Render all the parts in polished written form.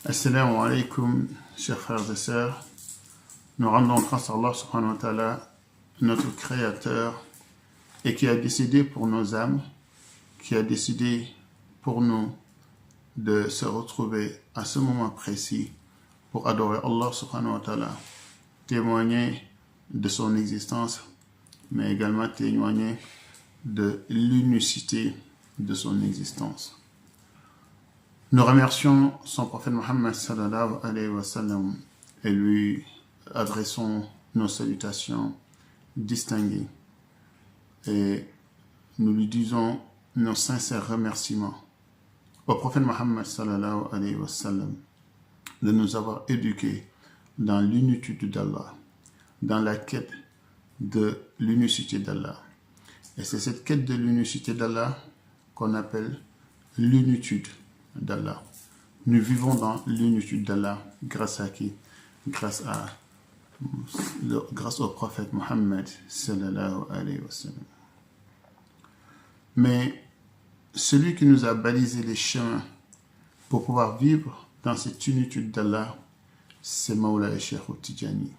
Assalamu alaikum, chers frères et sœurs. Nous rendons grâce à Allah subhanahu wa ta'ala, notre Créateur, et qui a décidé pour nos âmes, qui a décidé pour nous de se retrouver à ce moment précis pour adorer Allah subhanahu wa ta'ala, témoigner de son existence, mais également témoigner de l'unicité de son existence. Nous remercions son prophète Mohammed sallallahu alayhi wa sallam et lui adressons nos salutations distinguées et nous lui disons nos sincères remerciements au prophète Mohammed sallallahu alayhi wa sallam de nous avoir éduqués dans l'unitude d'Allah, dans la quête de l'unicité d'Allah. Et c'est cette quête de l'unicité d'Allah qu'on appelle l'unitude d'Allah. Nous vivons dans l'unitude d'Allah grâce à qui? Grâce au prophète Mohammed sallallahu alayhi wa sallam. Mais celui qui nous a balisé les chemins pour pouvoir vivre dans cette unitude d'Allah, c'est Mawlaya Cheikh Tidjani.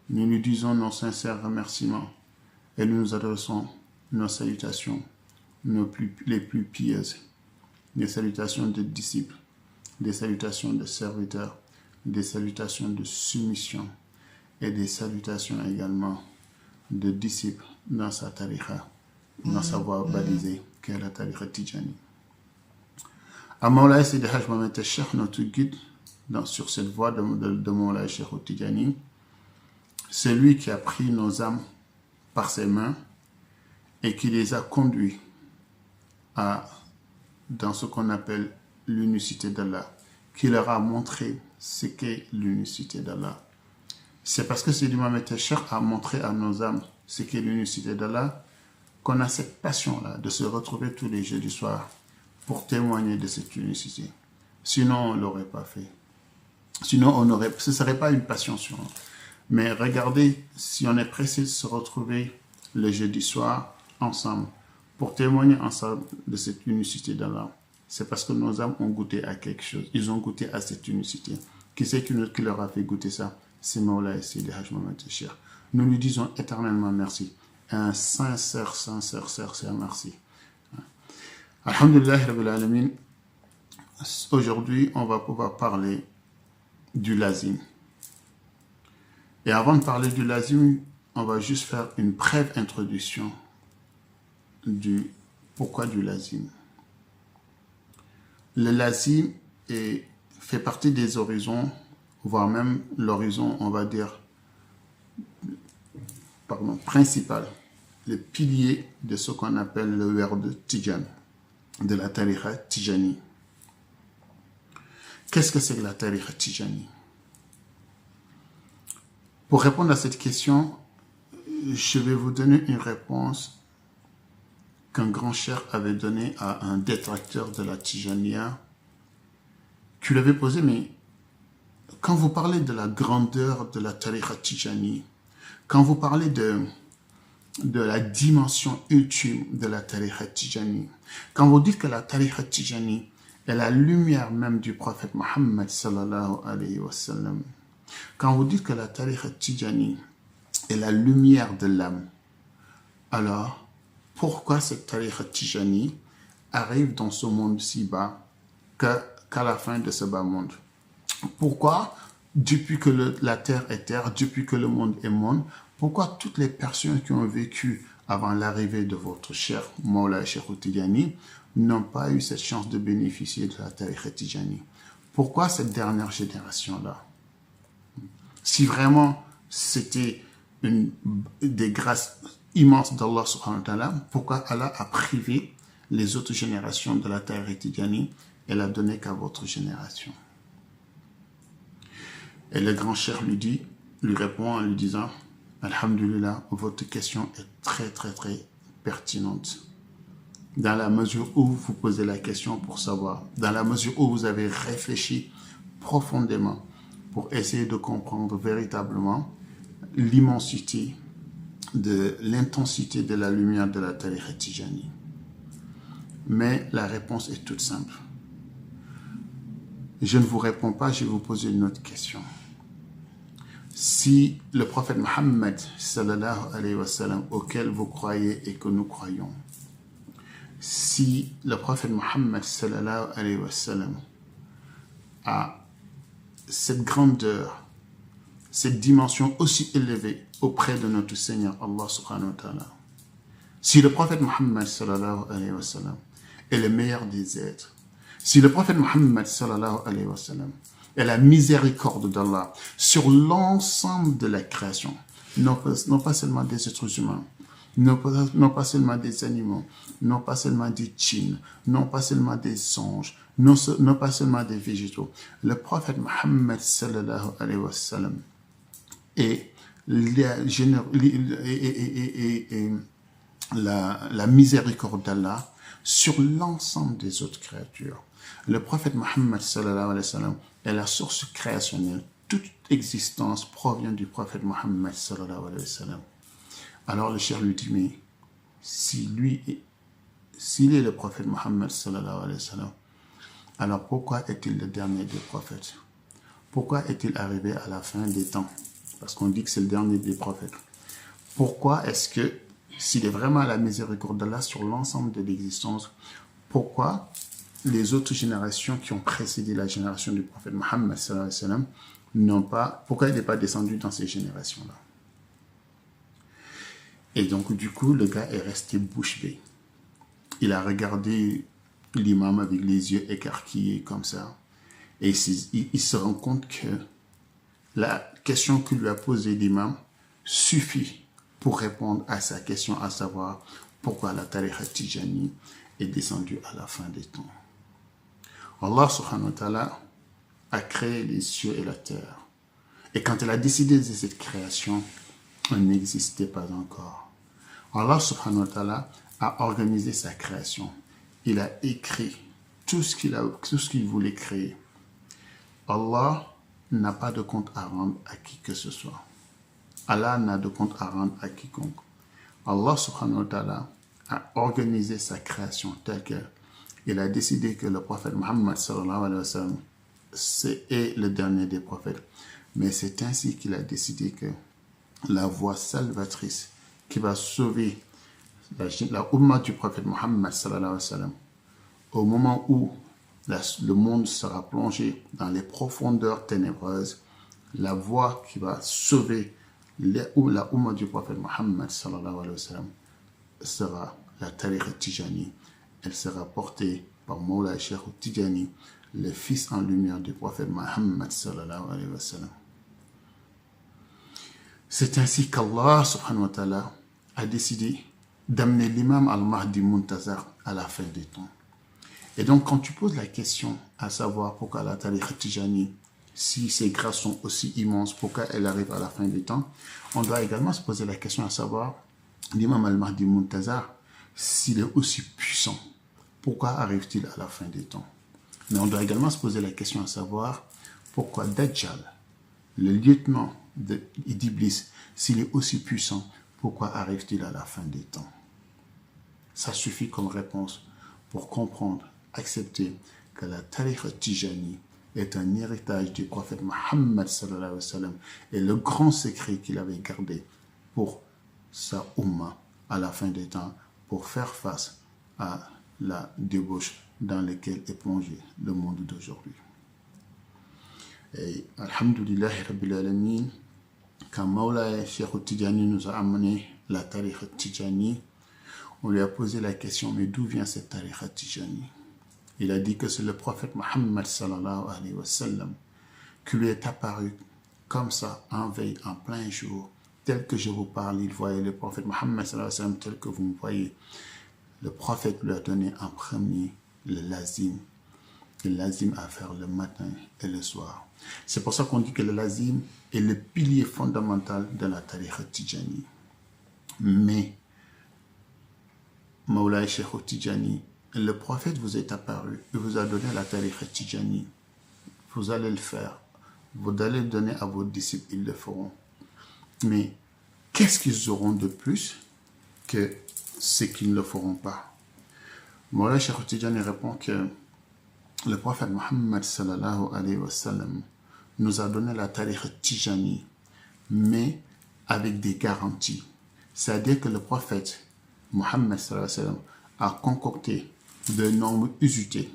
Nous lui disons nos sincères remerciements et nous nous adressons nos salutations les plus pieuses. Des salutations de disciples, des salutations de serviteurs, des salutations de soumission et des salutations également de disciples dans sa tariqa, dans sa voie balisée, qui est la tariqa Tidjani. À Mawlaya Sidi Haj Mohamed Cheikh, notre guide sur cette voie de Mawlaya Cheikh Tidjani, c'est lui qui a pris nos âmes par ses mains et qui les a conduits dans ce qu'on appelle l'unicité d'Allah, qui leur a montré ce qu'est l'unicité d'Allah. C'est parce que Sidi Mohamed Cheikh a montré à nos âmes ce qu'est l'unicité d'Allah qu'on a cette passion-là de se retrouver tous les jeudis soirs pour témoigner de cette unicité. Sinon, on ne l'aurait pas fait. Sinon, ce ne serait pas une passion sur nous. Mais regardez, si on est pressé de se retrouver le jeudi soir ensemble pour témoigner ensemble de cette unicité d'Allah, c'est parce que nos âmes ont goûté à quelque chose. Ils ont goûté à cette unicité. Qui c'est qui leur a fait goûter ça? C'est Mawlaya Sidi Haj Mohamed Cheikh. Nous lui disons éternellement merci. Un sincère merci. Alhamdulillah Rabbil Alamin. Aujourd'hui, on va pouvoir parler du lazim. Et avant de parler du lazim, on va juste faire une brève introduction du pourquoi du lazim. Le lazim fait partie des horizons, voire même l'horizon, on va dire, principal, le pilier de ce qu'on appelle le werd Tidjan, de la tariqa Tidjani. Qu'est-ce que c'est que la tariqa Tidjani? Pour répondre à cette question, je vais vous donner une réponse qu'un grand cheikh avait donnée à un détracteur de la Tidjaniya, qui lui avait posé, mais quand vous parlez de la grandeur de la tariqa Tidjani, quand vous parlez de la dimension ultime de la tariqa Tidjani, quand vous dites que la tariqa Tidjani est la lumière même du prophète Mohammed sallallahu alayhi wa sallam, quand vous dites que la tariqa Tidjani est la lumière de l'âme, alors pourquoi cette tariqa Tidjani arrive dans ce monde si bas qu'à la fin de ce bas monde? Pourquoi, depuis que la terre est terre, depuis que le monde est monde, pourquoi toutes les personnes qui ont vécu avant l'arrivée de votre cher Mawlaya Cheikh Tidjani n'ont pas eu cette chance de bénéficier de la tariqa Tidjani? Pourquoi cette dernière génération-là? Si vraiment c'était des grâces immenses d'Allah subhanahu wa ta'ala, pourquoi Allah a privé les autres générations de la tariqa Tidjani et l'a donné qu'à votre génération? Et le grand cheikh lui répond en lui disant: Alhamdulillah, votre question est très pertinente. Dans la mesure où vous posez la question pour savoir, dans la mesure où vous avez réfléchi profondément pour essayer de comprendre véritablement l'immensité, de l'intensité de la lumière de la tariqa Tidjani. Mais la réponse est toute simple. Je ne vous réponds pas, je vais vous poser une autre question. Si le prophète Mohammed, sallallahu alayhi wa sallam, auquel vous croyez et que nous croyons, si le prophète Mohammed, sallallahu alayhi wa sallam, a cette grandeur, cette dimension aussi élevée auprès de notre Seigneur, Allah subhanahu wa ta'ala, si le prophète Mohammed, sallallahu alayhi wa sallam, est le meilleur des êtres, si le prophète Mohammed, sallallahu alayhi wa sallam, est la miséricorde d'Allah sur l'ensemble de la création, non pas seulement des êtres humains, non pas seulement des animaux, non pas seulement des djinns, non pas seulement des anges, non pas seulement des végétaux. Le prophète Mohammed, sallallahu alayhi wa sallam, est la miséricorde d'Allah sur l'ensemble des autres créatures. Le prophète Mohammed sallallahu alayhi wa sallam est la source créationnelle. Toute existence provient du prophète Mohammed sallallahu alayhi wa sallam. Alors le cheikh lui dit, mais s'il est le prophète Mohammed sallallahu alayhi wa sallam, alors pourquoi est-il le dernier des prophètes? Pourquoi est-il arrivé à la fin des temps? Parce qu'on dit que c'est le dernier des prophètes. Pourquoi est-ce que, s'il est vraiment la miséricorde d'Allah sur l'ensemble de l'existence, pourquoi les autres générations qui ont précédé la génération du prophète Mohammed sallallahu alayhi wa sallam n'ont pas, pourquoi il n'est pas descendu dans ces générations-là? Et donc, du coup, le gars est resté bouche bée. Il a regardé l'imam avec les yeux écarquillés comme ça. Et il se rend compte que la question que lui a posée l'imam suffit pour répondre à sa question, à savoir pourquoi la tariqa Tijani est descendue à la fin des temps. Allah subhanahu wa ta'ala a créé les cieux et la terre. Et quand il a décidé de cette création, on n'existait pas encore. Allah subhanahu wa ta'ala a organisé sa création. Il a écrit tout ce qu'il voulait créer. Allah n'a pas de compte à rendre à qui que ce soit. Allah n'a de compte à rendre à quiconque. Allah subhanahu wa ta'ala a organisé sa création telle qu'elle. Il a décidé que le prophète Mohammed sallallahu alayhi wa sallam est le dernier des prophètes. Mais c'est ainsi qu'il a décidé que la voie salvatrice qui va sauver la Ummah du prophète Mohammed sallallahu alayhi wa sallam, au moment où le monde sera plongé dans les profondeurs ténébreuses, la voie qui va sauver la Ummah du prophète Mohammed sallallahu alayhi wa sallam sera la tariqa Tijani. Elle sera portée par Mawlana Cheikh Tijani, le fils en lumière du prophète Mohammed sallallahu alayhi wa sallam. C'est ainsi qu'Allah subhanahu wa ta'ala a décidé d'amener l'imam al-Mahdi Muntazar à la fin des temps. Et donc, quand tu poses la question à savoir pourquoi la tariqa Tijani, si ses grâces sont aussi immenses, pourquoi elle arrive à la fin des temps, on doit également se poser la question à savoir, l'imam al-Mahdi Muntazar, s'il est aussi puissant, pourquoi arrive-t-il à la fin des temps? Mais on doit également se poser la question à savoir, pourquoi Dajjal, le lieutenant d'Iblis, s'il est aussi puissant, pourquoi arrive-t-il à la fin des temps? Ça suffit comme réponse pour comprendre, accepter que la tariqa Tijani est un héritage du prophète Mohammed sallallahu alayhi wa sallam et le grand secret qu'il avait gardé pour sa Ummah à la fin des temps, pour faire face à la débauche dans laquelle est plongé le monde d'aujourd'hui. Et alhamdulillah rabbil alamin, quand Mawlana Cheikh Tijani nous a amené la tariqa Tijani, on lui a posé la question, mais d'où vient cette tariqa Tijani? Il a dit que c'est le prophète Mohammed sallallahu alayhi wa sallam qui lui est apparu comme ça, en veille, en plein jour, tel que je vous parle. Il voyait le prophète Mohammed sallallahu alayhi wa sallam tel que vous me voyez. Le prophète lui a donné en premier le lazim à faire le matin et le soir. C'est pour ça qu'on dit que le lazim est le pilier fondamental de la tariqa Tijani. Mais Mawlana Cheikh Tijani, le prophète vous est apparu, il vous a donné la tariqa Tijani. Vous allez le faire. Vous allez le donner à vos disciples, ils le feront. Mais qu'est-ce qu'ils auront de plus que ce qu'ils ne le feront pas? Mawlana Cheikh Tijani répond que le prophète Mohammed sallallahu alayhi wa sallam nous a donné la tariqa Tijani, mais avec des garanties. C'est-à-dire que le prophète Mohammed sallallahu alayhi wa sallam a concocté de nombres usités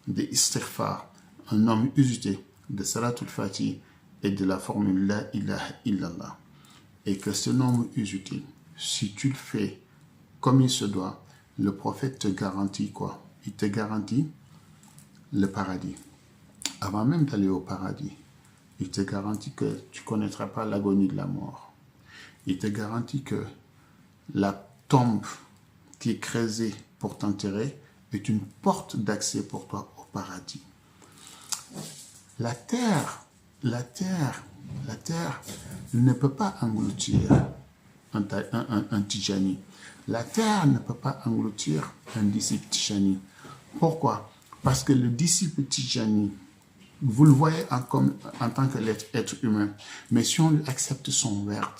de istighfar, un nombre usité de salatul fatih et de la formule la ilaha illallah. Et que ce nombre usité, si tu le fais comme il se doit, le prophète te garantit quoi? Il te garantit le paradis. Avant même d'aller au paradis, il te garantit que tu ne connaîtras pas l'agonie de la mort. Il te garantit que la tombe qui est creusée pour t'enterrer est une porte d'accès pour toi au paradis. La terre ne peut pas engloutir un Tijani. La terre ne peut pas engloutir un disciple Tijani. Pourquoi? Parce que le disciple Tijani, vous le voyez en tant qu'être humain, mais si on lui accepte son werd,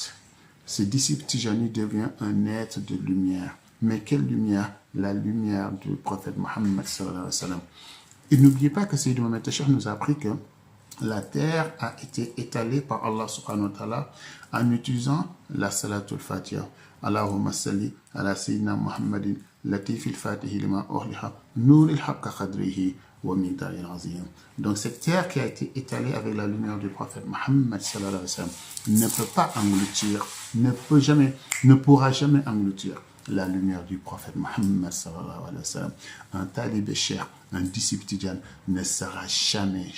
ce disciple Tijani devient un être de lumière. Mais quelle lumière? La lumière du prophète Mohammed sallallahu alayhi wa sallam. Et n'oubliez pas que Sayyid Mohamed Tachar nous a appris que la terre a été étalée par Allah subhanahu wa ta'ala en utilisant la salatul fatiha. Allahumma salli ala Sayyidina Muhammadin latifil fatihi lima uhliha nouril haqqa qadrihi wa miqdaril azim. Donc cette terre qui a été étalée avec la lumière du prophète Mohammed sallallahu alayhi wa sallam ne peut pas engloutir, ne pourra jamais engloutir la lumière du prophète Mohammed sallallahu alayhi wa sallam. Un talibé cher, un disciple tidjan ne sera jamais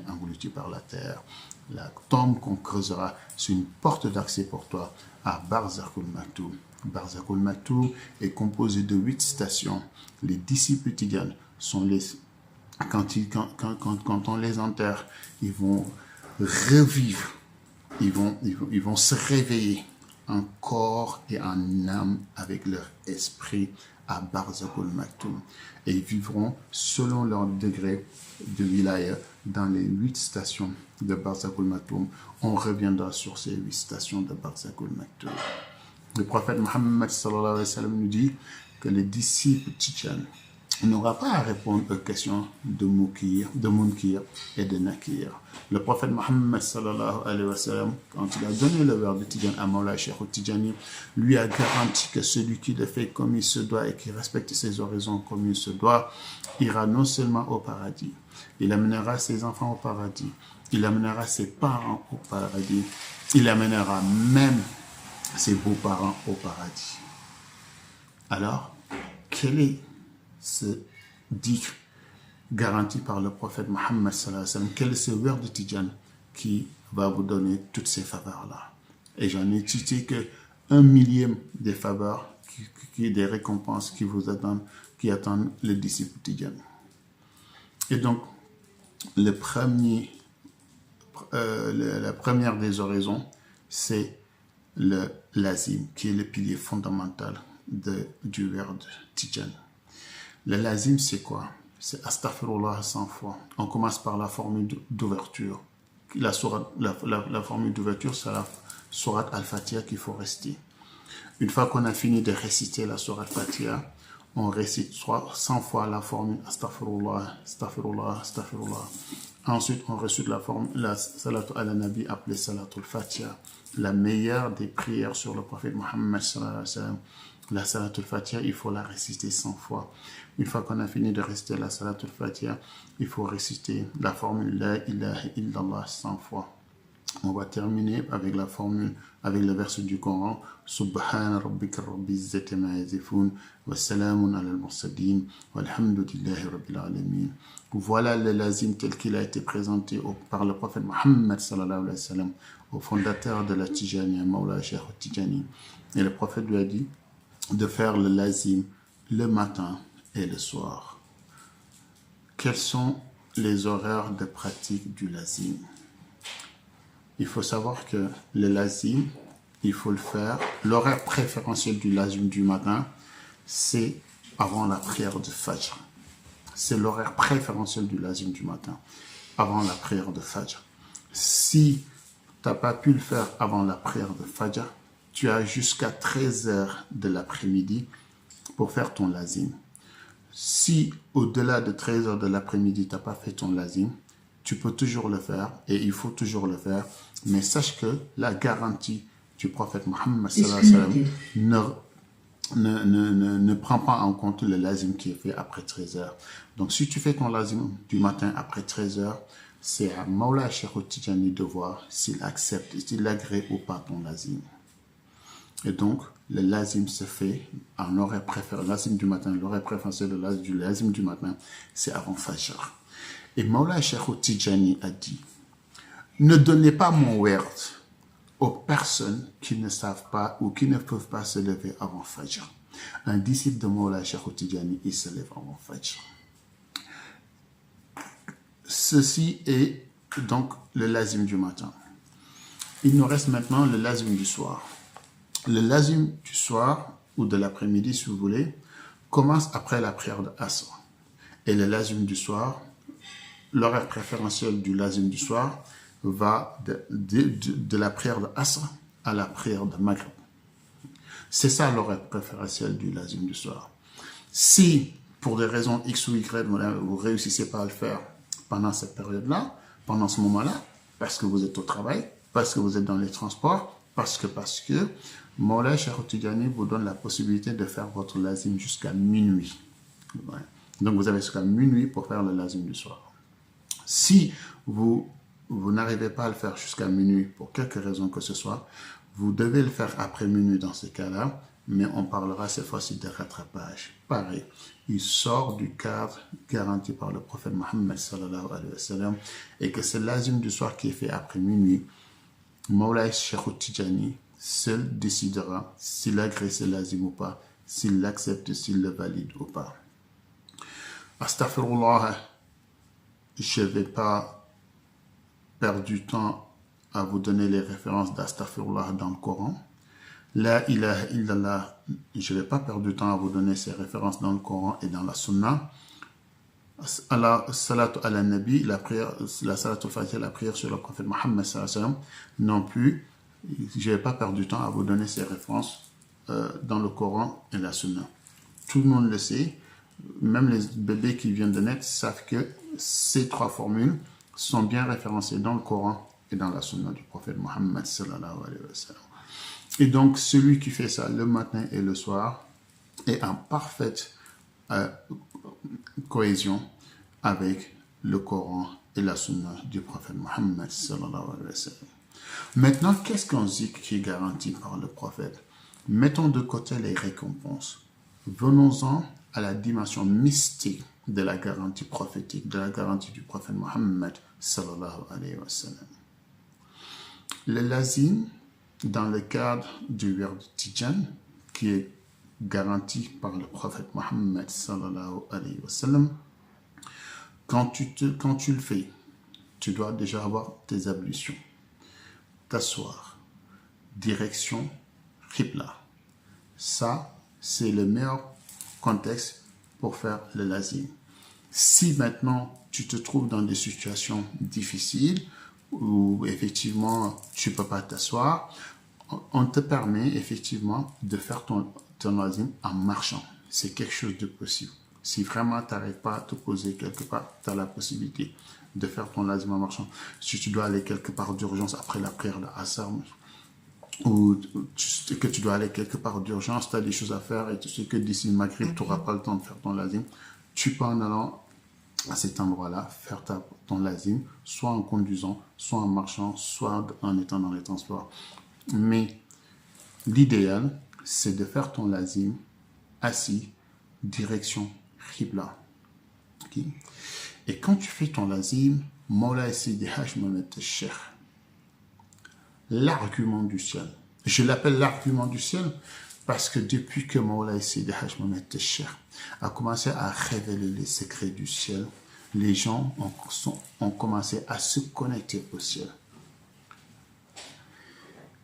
englouti par la terre. La tombe qu'on creusera, c'est une porte d'accès pour toi à Barzakhoul Maktoum. Barzakhoul Maktoum est composé de 8 stations. Les disciples tidjan sont quand on les enterre, ils vont revivre, ils vont se réveiller en corps et en âme avec leur esprit à Barzakhoul Maktoum. Et ils vivront selon leur degré de wilaya dans les 8 stations de Barzakhoul Maktoum. On reviendra sur ces 8 stations de Barzakhoul Maktoum. Le prophète Mohammed sallallahu alayhi wa sallam nous dit que les disciples tidjan n'aura pas à répondre aux questions de Munkir et de Nakir. Le prophète Mohammed sallallahu alayhi wa sallam, quand il a donné le verre de Tidjan à Mawla Cheikh Tidjani, lui a garanti que celui qui le fait comme il se doit et qui respecte ses horizons comme il se doit, ira non seulement au paradis, il amènera ses enfants au paradis, il amènera ses parents au paradis, il amènera même ses beaux-parents au paradis. Alors, quel est ce dhikr garanti par le prophète Mohammed sallallahu alayhi wa sallam? Quel est ce werd de Tidjan qui va vous donner toutes ces faveurs-là? Et j'en ai cité que 1/1000 des faveurs, des récompenses qui vous attendent, qui attendent les disciples Tidjan. Et donc, la première des oraisons, c'est le lazim, qui est le pilier fondamental du werd Tidjan. Le lazim, c'est quoi? C'est astaghfirullah 100 fois. On commence par la formule d'ouverture. La formule d'ouverture, c'est la sourate Al-Fatiha qu'il faut réciter. Une fois qu'on a fini de réciter la sourate Fatiha, on récite 100 fois la formule astaghfirullah, astaghfirullah, astaghfirullah. Ensuite, on récite la salatu ala nabi appelée salatul Fatiha, la meilleure des prières sur le prophète Mohammed sallallahu alayhi wa sallam. La salatul Fatiha, il faut la réciter 100 fois. Une fois qu'on a fini de réciter la salatul Fatiha, il faut réciter la formule la ilaha illallah 100 fois. On va terminer avec la formule, avec le verset du Coran, Subhana rabbika rabbil izzati ma yasifun, wa salamun ala al-mursalin, walhamdulillahi rabbil alamin. Voilà le lazim tel qu'il a été présenté par le prophète Mohammed sallallahu alayhi wa sallam, au fondateur de la Tijani, Mawla Cheikh Tidjani. Et le prophète lui a dit de faire le lazim le matin et le soir. Quels sont les horaires de pratique du lazim? Il faut savoir que le lazim, il faut le faire. L'horaire préférentiel du lazim du matin, c'est avant la prière de Fajr. C'est l'horaire préférentiel du lazim du matin, avant la prière de Fajr. Si tu n'as pas pu le faire avant la prière de Fajr, tu as jusqu'à 13h de l'après-midi pour faire ton lazim. Si au-delà de 13 heures de l'après-midi, tu n'as pas fait ton lazim, tu peux toujours le faire et il faut toujours le faire. Mais sache que la garantie du prophète Mohammed sallallahu alayhi wa sallam ne prend pas en compte le lazim qui est fait après 13 heures. Donc si tu fais ton lazim du matin après 13 heures, c'est à Mawla Cheikh Tidjani de voir s'il accepte, s'il agrée ou pas ton lazim. Et donc, le lazim se fait en horaire préféré. Le lazim du matin, l'horaire préféré du lazim du matin, c'est avant Fajr. Et Mawla Cheikh Tidjani a dit, ne donnez pas mon word aux personnes qui ne savent pas ou qui ne peuvent pas se lever avant Fajr. Un disciple de Mawla Cheikh Tidjani, il se lève avant Fajr. Ceci est donc le lazim du matin. Il nous reste maintenant le lazim du soir. Le lazim du soir, ou de l'après-midi si vous voulez, commence après la prière de Asr. Et le lazim du soir, l'horaire préférentiel du lazim du soir, va de la prière de Asr à la prière de Maghrib. C'est ça l'horaire préférentiel du lazim du soir. Si, pour des raisons X ou Y, vous ne réussissez pas à le faire pendant cette période-là, pendant ce moment-là, parce que vous êtes au travail, parce que vous êtes dans les transports, parce que Mawla Cheikh Tidjani vous donne la possibilité de faire votre lazim jusqu'à minuit. Ouais. Donc vous avez jusqu'à minuit pour faire le lazim du soir. Si vous n'arrivez pas à le faire jusqu'à minuit pour quelque raison que ce soit, vous devez le faire après minuit dans ce cas-là, mais on parlera cette fois-ci de rattrapage. Pareil, il sort du cadre garanti par le prophète Mohammed sallallahu alayhi wa sallam, et que c'est l'azim du soir qui est fait après minuit. Mawla Cheikh Tidjani seul décidera s'il agrée ce lazim ou pas, s'il l'accepte, s'il le valide ou pas. Astaghfirullah, je ne vais pas perdre du temps à vous donner les références d'Astaghfirullah dans le Coran. La ilaha illallah, je ne vais pas perdre du temps à vous donner ces références dans le Coran et dans la Sunna. La salatu ala nabi, la prière, la salatu fatiha, la prière sur le prophète Mohammed sallallahu alayhi wa sallam, non plus, je ne vais pas perdre du temps à vous donner ces références dans le Coran et la Sunna. Tout le monde le sait, même les bébés qui viennent de naître savent que ces trois formules sont bien référencées dans le Coran et dans la Sunna du prophète Mohammed sallallahu alayhi wa sallam. Et donc, celui qui fait ça le matin et le soir est en parfaite cohésion avec le Coran et la Sunna du prophète Mohammed sallallahu alayhi wa sallam. Maintenant, qu'est-ce qu'on dit qui est garanti par le prophète? Mettons de côté les récompenses. Venons-en à la dimension mystique de la garantie prophétique, de la garantie du prophète Mohammed sallallahu alayhi wa sallam. Le lazim, dans le cadre du wird Tidjan, qui est garanti par le prophète Mohammed sallallahu alayhi wa sallam, quand tu le fais, tu dois déjà avoir tes ablutions, t'asseoir, direction Qibla. Ça, c'est le meilleur contexte pour faire le lazim. Si maintenant tu te trouves dans des situations difficiles où effectivement tu ne peux pas t'asseoir, on te permet effectivement de faire ton lazim en marchant. C'est quelque chose de possible. Si vraiment tu n'arrives pas à te poser quelque part, tu as la possibilité de faire ton lazim en marchant. Si tu dois aller quelque part d'urgence après la prière de Asr, ou que tu dois aller quelque part d'urgence, tu as des choses à faire et tu sais que d'ici le Maghrib, tu n'auras pas le temps de faire ton lazim, tu peux en allant à cet endroit-là faire ton lazim, soit en conduisant, soit en marchant, soit en étant dans les transports. Mais l'idéal, c'est de faire ton lazim assis, direction Qibla. Okay? Et quand tu fais ton lazim, Mawla Sidi Haj Mohamed Cheikh, l'argument du ciel. Je l'appelle l'argument du ciel parce que depuis que Mawla Sidi Haj Mohamed Cheikh a commencé à révéler les secrets du ciel, les gens ont commencé à se connecter au ciel.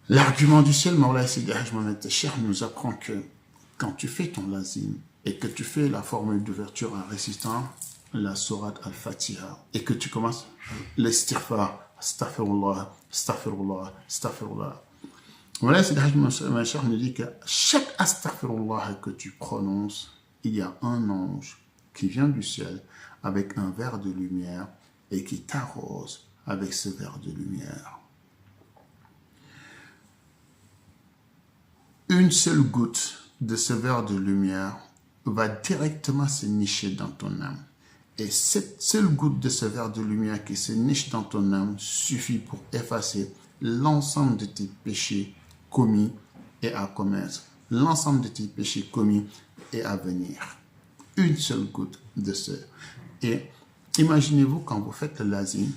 L'argument du ciel, Mawla Sidi Haj Mohamed Cheikh nous apprend que quand tu fais ton lazim et que tu fais la formule d'ouverture en récitant la sourate al-Fatiha et que tu commences l'istighfar, astaghfirullah, astaghfirullah, astaghfirullah. Mawla Sidi Haj Mohamed Cheikh nous dit que chaque astaghfirullah que tu prononces, il y a un ange qui vient du ciel avec un verre de lumière et qui t'arrose avec ce verre de lumière. Une seule goutte de ce verre de lumière va directement se nicher dans ton âme. Et cette seule goutte de ce verre de lumière qui se niche dans ton âme suffit pour effacer l'ensemble de tes péchés commis et à commettre, l'ensemble de tes péchés commis et à venir. Une seule goutte de ce. Et imaginez-vous quand vous faites le lazim,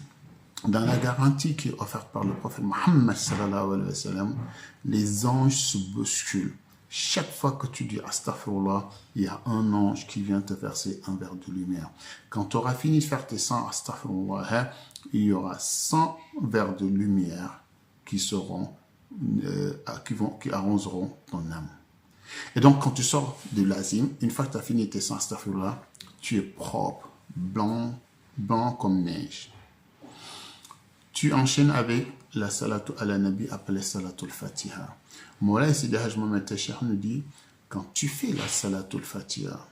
dans la garantie qui est offerte par le prophète Mohammed sallallahu alayhi wa sallam, les anges se bousculent. Chaque fois que tu dis astaghfirullah, il y a un ange qui vient te verser un verre de lumière. Quand tu auras fini de faire tes 100 astaghfirullah, il y aura 100 verres de lumière qui arroseront ton âme. Et donc, quand tu sors de l'azim, une fois que tu as fini tes 100 astaghfirullah, tu es propre, blanc comme neige. Tu enchaînes avec la salatu ala nabi appelée salatul fatiha. Moulay Sidi Haj Mohamed Tachir nous dit, quand tu fais la salatul fatiha,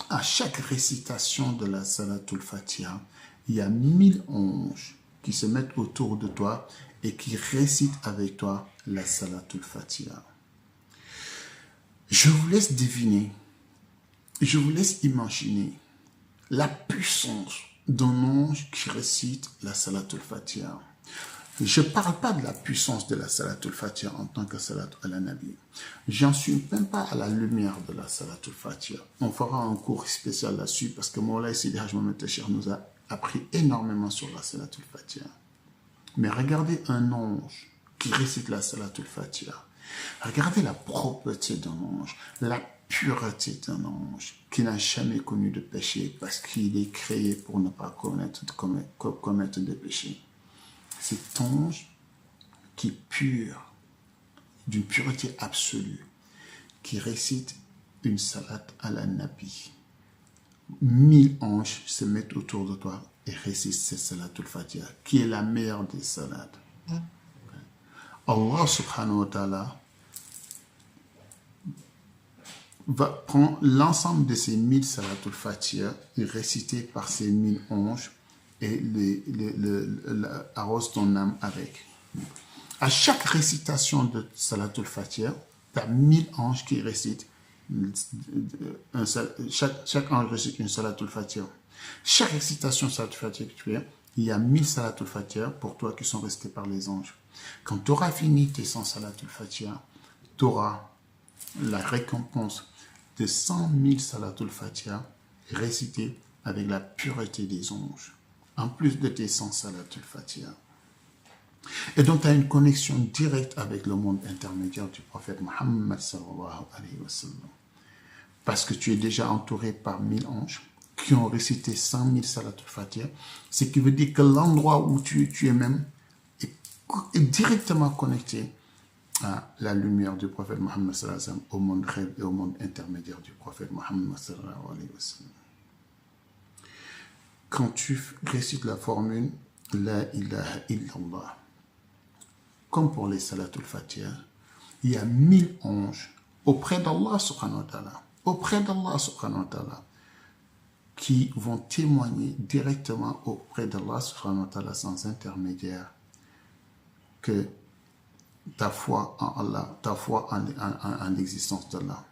à chaque récitation de la salatul fatiha, il y a 1000 anges qui se mettent autour de toi et qui récitent avec toi la salatul fatiha. Je vous laisse deviner, je vous laisse imaginer la puissance d'un ange qui récite la salatul fatiha. Je ne parle pas de la puissance de la salatul fatiha en tant que salatu ala nabi. J'en suis même pas à la lumière de la salatul fatiha. On fera un cours spécial là-dessus parce que Moulay Sidi Haj Mohamed Tachir nous a appris énormément sur la salatul fatiha. Mais regardez un ange qui récite la salatul fatiha. Regardez la propreté d'un ange, la pureté d'un ange qui n'a jamais connu de péché parce qu'il est créé pour ne pas commettre de péché. Cet ange qui est pur, d'une pureté absolue, qui récite une salat à la nabi. 1000 anges se mettent autour de toi et récitent cette salatul fatiha, qui est la meilleure des salats. Allah subhanahu wa ta'ala va prendre l'ensemble de ces 1000 salatul fatiha récités par ces 1000 anges et arrose ton âme avec. À chaque récitation de salatul fatiha, tu as 1000 anges qui récitent. Chaque ange récite une salatul fatiha. Chaque récitation salatul fatiha que tu fais, il y a 1000 salatul fatiha pour toi qui sont restés par les anges. Quand tu auras fini tes 100 salatul fatiha, tu auras la récompense de 100 000 salatul fatiha récités avec la pureté des anges, en plus de tes 100 salatul fatiha. Et donc, tu as une connexion directe avec le monde intermédiaire du prophète Mohammed sallallahu alayhi wa sallam. Parce que tu es déjà entouré par 1000 anges qui ont récité 100 000 salatul fatiha, ce qui veut dire que l'endroit où tu es même est directement connecté à la lumière du prophète Mohammed sallallahu alayhi wa sallam, au monde rêve et au monde intermédiaire du prophète Mohammed sallallahu alayhi wa sallam. Quand tu récites la formule La ilaha illallah, comme pour les salatul fatiha, il y a 1000 anges auprès d'Allah subhanahu wa ta'ala, qui vont témoigner directement auprès d'Allah subhanahu wa ta'ala sans intermédiaire que ta foi en Allah, ta foi en l'existence d'Allah.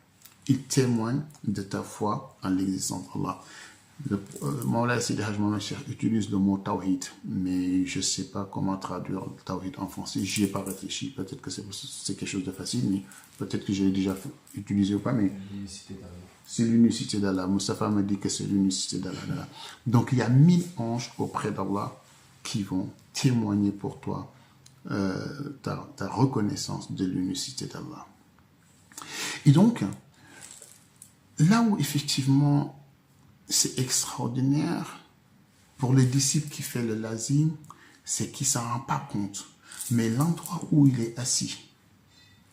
Ils témoignent de ta foi en l'existence d'Allah. Moulay Sidi Haj Mohamed Cheikh utilise le mot tawhid, mais je ne sais pas comment traduire le tawhid en français. J'y ai pas réfléchi. Peut-être que c'est quelque chose de facile, mais peut-être que j'ai déjà utilisé ou pas. Mais c'est l'unicité d'Allah. Moustapha me dit que c'est l'unicité d'Allah. Donc il y a 1000 anges auprès d'Allah qui vont témoigner pour toi ta reconnaissance de l'unicité d'Allah. Et donc, là où effectivement c'est extraordinaire pour le disciple qui fait le lazim, c'est qu'il ne s'en rend pas compte. Mais l'endroit où il est assis,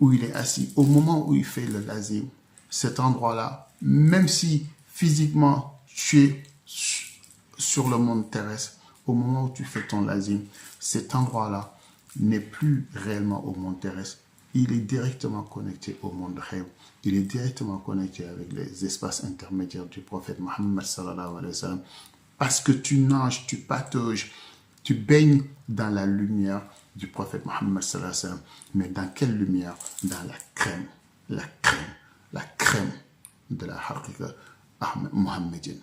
au moment où il fait le lazim, cet endroit-là, même si physiquement tu es sur le monde terrestre, au moment où tu fais ton lazim, cet endroit-là n'est plus réellement au monde terrestre. il est directement connecté au monde rêve. Il est directement connecté avec les espaces intermédiaires du prophète Mohammed sallallahu alayhi wa sallam. Parce que tu nages, tu patauges, tu baignes dans la lumière du prophète Mohammed sallallahu alayhi wa sallam. Mais dans quelle lumière? Dans la crème de la haqiqa mohammedienne.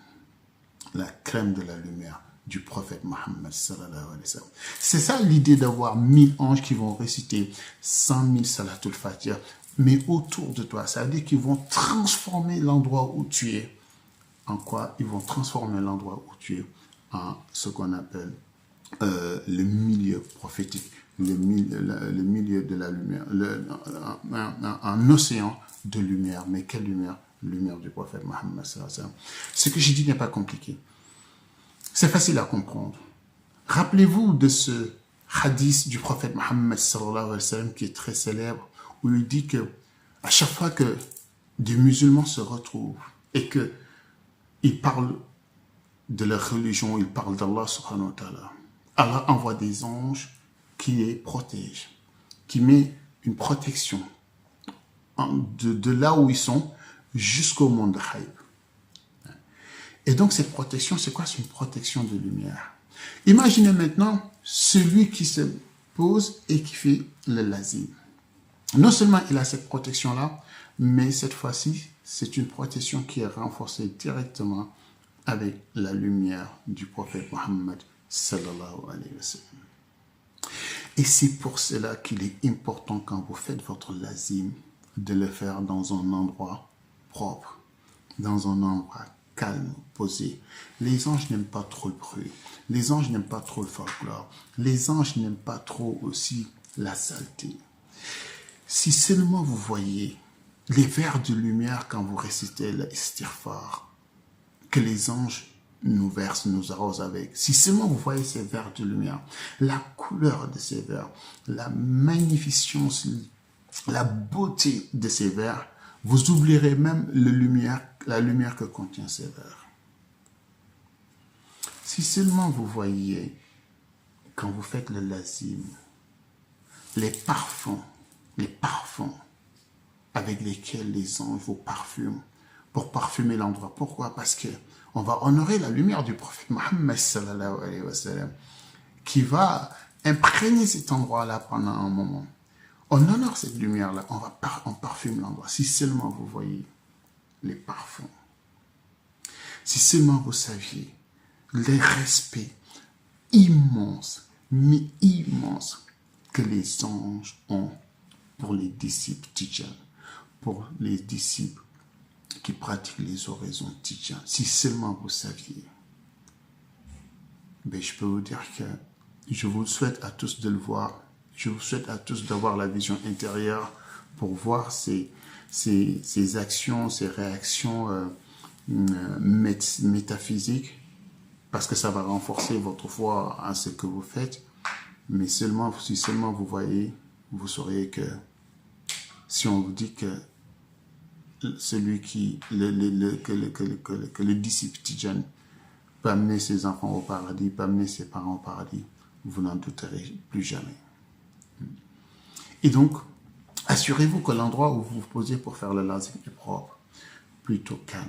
La crème de la lumière du prophète Mohammed sallallahu alayhi wa sallam. C'est ça l'idée d'avoir 1000 anges qui vont réciter 100 000 salatul fatiha, mais autour de toi. Ça veut dire qu'ils vont transformer l'endroit où tu es. En quoi? Ils vont transformer l'endroit où tu es en ce qu'on appelle le milieu prophétique, le milieu de la lumière, un océan de lumière. Mais quelle lumière? Lumière du prophète Mohammed sallallahu alayhi wa sallam. Ce que je dis n'est pas compliqué. C'est facile à comprendre. Rappelez-vous de ce hadith du prophète Mohammed sallallahu alayhi wa sallam qui est très célèbre, où il dit que à chaque fois que des musulmans se retrouvent et qu'ils parlent de leur religion, ils parlent d'Allah subhanahu wa ta'ala, Allah envoie des anges qui les protègent, qui met une protection de là où ils sont jusqu'au monde Haïb. Et donc cette protection, c'est quoi? C'est une protection de lumière. Imaginez maintenant celui qui se pose et qui fait le lazim. Non seulement il a cette protection-là, mais cette fois-ci, c'est une protection qui est renforcée directement avec la lumière du prophète Mohammed sallallahu alayhi wa sallam. Et c'est pour cela qu'il est important quand vous faites votre lazim de le faire dans un endroit propre, dans un endroit calme, posé. Les anges n'aiment pas trop le bruit. Les anges n'aiment pas trop le folklore. Les anges n'aiment pas trop aussi la saleté. Si seulement vous voyez les vers de lumière quand vous récitez l'istighfar, que les anges nous versent, nous arrosent avec. Si seulement vous voyez ces vers de lumière, la couleur de ces vers, la magnificence, la beauté de ces vers, vous oublierez même la lumière que contient ces vers. Si seulement vous voyez, quand vous faites le lazim, les parfums avec lesquels les anges vous parfument, pour parfumer l'endroit. Pourquoi? Parce que on va honorer la lumière du prophète Mohammed sallallahu alayhi wa sallam, qui va imprégner cet endroit-là pendant un moment. On honore cette lumière-là, on parfume l'endroit. Si seulement vous voyez les parfums, si seulement vous saviez les respects immenses, mais immenses, que les anges ont pour les disciples tidjanes, pour les disciples qui pratiquent les oraisons tidjanes. Si seulement vous saviez. Ben, je peux vous dire que je vous souhaite à tous de le voir. Je vous souhaite à tous d'avoir la vision intérieure pour voir ces actions, ces réactions métaphysiques, parce que ça va renforcer votre foi à ce que vous faites. Mais si seulement vous voyez, vous saurez que si on vous dit que celui que le disciple tidjane peut amener ses enfants au paradis, peut amener ses parents au paradis, vous n'en douterez plus jamais. Et donc, assurez-vous que l'endroit où vous vous posez pour faire le lazim est propre, plutôt calme.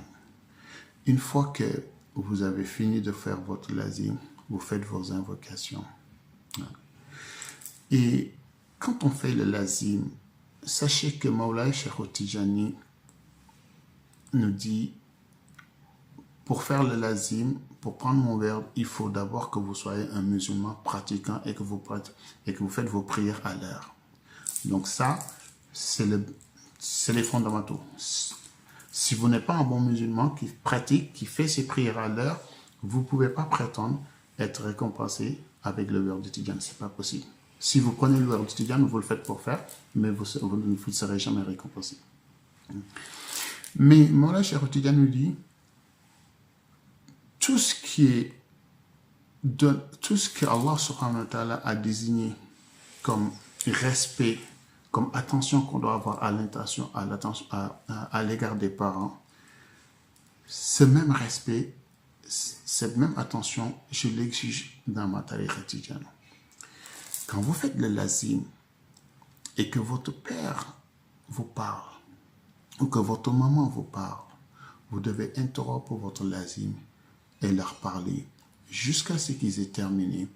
Une fois que vous avez fini de faire votre lazim, vous faites vos invocations. Et quand on fait le lazim, sachez que Mawlaya Cheikh Tijani nous dit, pour faire le lazim, pour prendre mon verbe, il faut d'abord que vous soyez un musulman pratiquant et que vous faites vos prières à l'heure. Donc ça, c'est les fondamentaux. Si vous n'êtes pas un bon musulman qui pratique, qui fait ses prières à l'heure, vous ne pouvez pas prétendre être récompensé avec le verbe de Tidjane. Ce n'est pas possible. Si vous prenez le verbe de Tidjane, vous le faites pour faire, mais vous ne serez jamais récompensé. Mais Mawlaya Cheikh Tidjane nous dit, tout ce que Allah subhanahu wa ta'ala a désigné comme respect, comme attention qu'on doit avoir à l'égard des parents, ce même respect, cette même attention, je l'exige dans ma tariqa tidjane. Quand vous faites le lazim, et que votre père vous parle, ou que votre maman vous parle, vous devez interrompre votre lazim et leur parler jusqu'à ce qu'ils aient terminé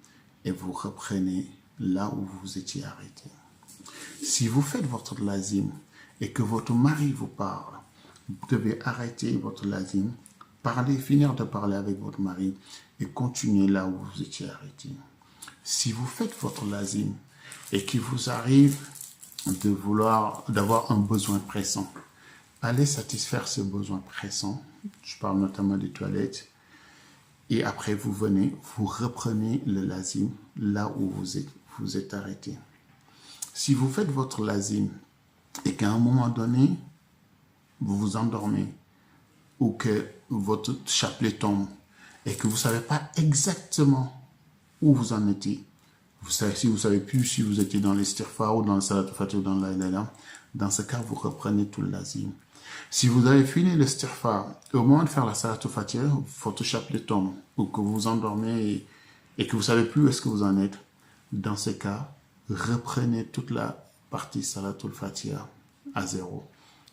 et vous reprenez là où vous étiez arrêté. Si vous faites votre lazim et que votre mari vous parle, vous devez arrêter votre lazim, parler, finir de parler avec votre mari et continuer là où vous étiez arrêté. Si vous faites votre lazim et qu'il vous arrive d'avoir un besoin pressant, allez satisfaire ce besoin pressant. Je parle notamment des toilettes. Et après, vous venez, vous reprenez le lazim là où vous êtes arrêté. Si vous faites votre lazim et qu'à un moment donné, vous vous endormez ou que votre chapelet tombe et que vous ne savez pas exactement où vous en étiez, si vous ne savez plus si vous étiez dans l'istighfar ou dans le salat al-fatih ou dans la ilaha, dans ce cas, vous reprenez tout le lazim. Si vous avez fini l'istighfar, au moment de faire la salat al-fatih, votre chapelet tombe ou que vous vous endormez et que vous ne savez plus où est-ce que vous en êtes, dans ce cas, reprenez toute la partie salat al-fatih à zéro.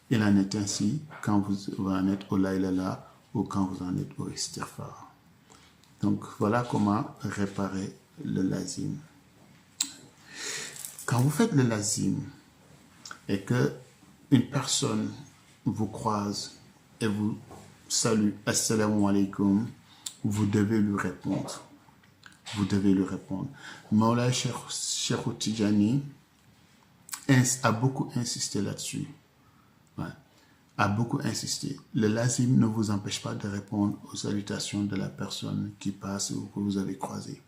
Il en est ainsi quand vous en êtes au la ilaha ou quand vous en êtes au istighfar. Donc voilà comment réparer le lazim. Quand vous faites le lazim et que une personne vous croise et vous salue assalamu alaikum, vous devez lui répondre. Vous devez lui répondre. Mawlana Cheikh Tidjani a beaucoup insisté là-dessus. Ouais. A beaucoup insisté. Le lazim ne vous empêche pas de répondre aux salutations de la personne qui passe ou que vous avez croisée.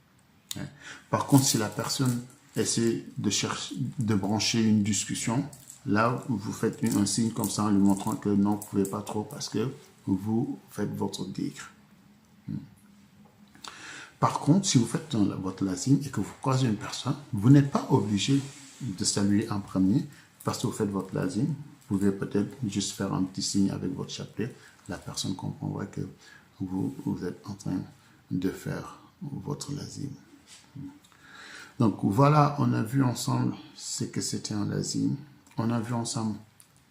Ouais. Par contre, si la personne essaie de brancher une discussion, là, vous faites un signe comme ça en lui montrant que non, vous ne pouvez pas trop parce que vous faites votre dhikr. Par contre, si vous faites votre lazim et que vous croisez une personne, vous n'êtes pas obligé de saluer en premier parce que vous faites votre lazim. Vous pouvez peut-être juste faire un petit signe avec votre chapelet. La personne comprendra que vous êtes en train de faire votre lazim. Donc voilà, on a vu ensemble ce que c'était un lazim. On a vu ensemble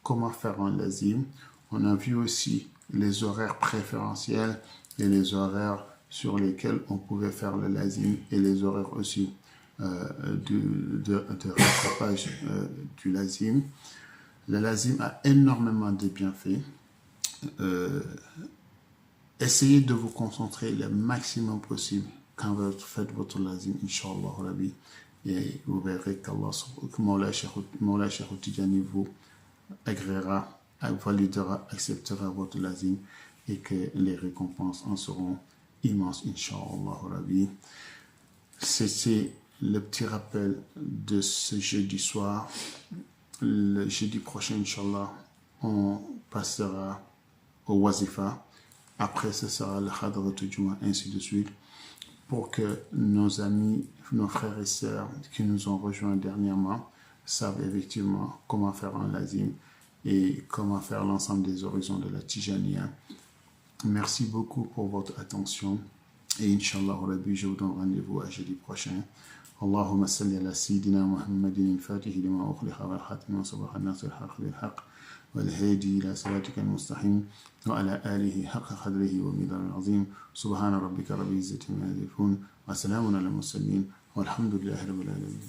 comment faire un lazim. On a vu aussi les horaires préférentiels et les horaires sur lesquels on pouvait faire le lazim et les horaires aussi de rattrapage du lazim. Le lazim a énormément de bienfaits. Essayez de vous concentrer le maximum possible quand vous faites votre lazim, Inch'Allah Rabbi, et vous verrez qu'Allah, Mawlana Cheikh Tidjani vous agréera, validera, acceptera votre lazim et que les récompenses en seront immenses, Inch'Allah Rabbi. C'est le petit rappel de ce jeudi soir. Le jeudi prochain, Inch'Allah, on passera au wazifa. Après, ce sera le Hadrat Juma, ainsi de suite, pour que nos amis, nos frères et sœurs qui nous ont rejoints dernièrement savent effectivement comment faire un lazim et comment faire l'ensemble des horizons de la Tijaniya. Merci beaucoup pour votre attention et Inch'Allah Rabbi, je vous donne rendez-vous à jeudi prochain. اللهم صل على سيدنا محمد الفاتح لما أخلق والخاتم وصباح الناصر الحق بالحق والهادي إلى صراطك المستقيم وعلى آله حق قدره ومقداره العظيم سبحان ربك رب العزة عما يصفون وسلام على المرسلين والحمد لله رب العالمين.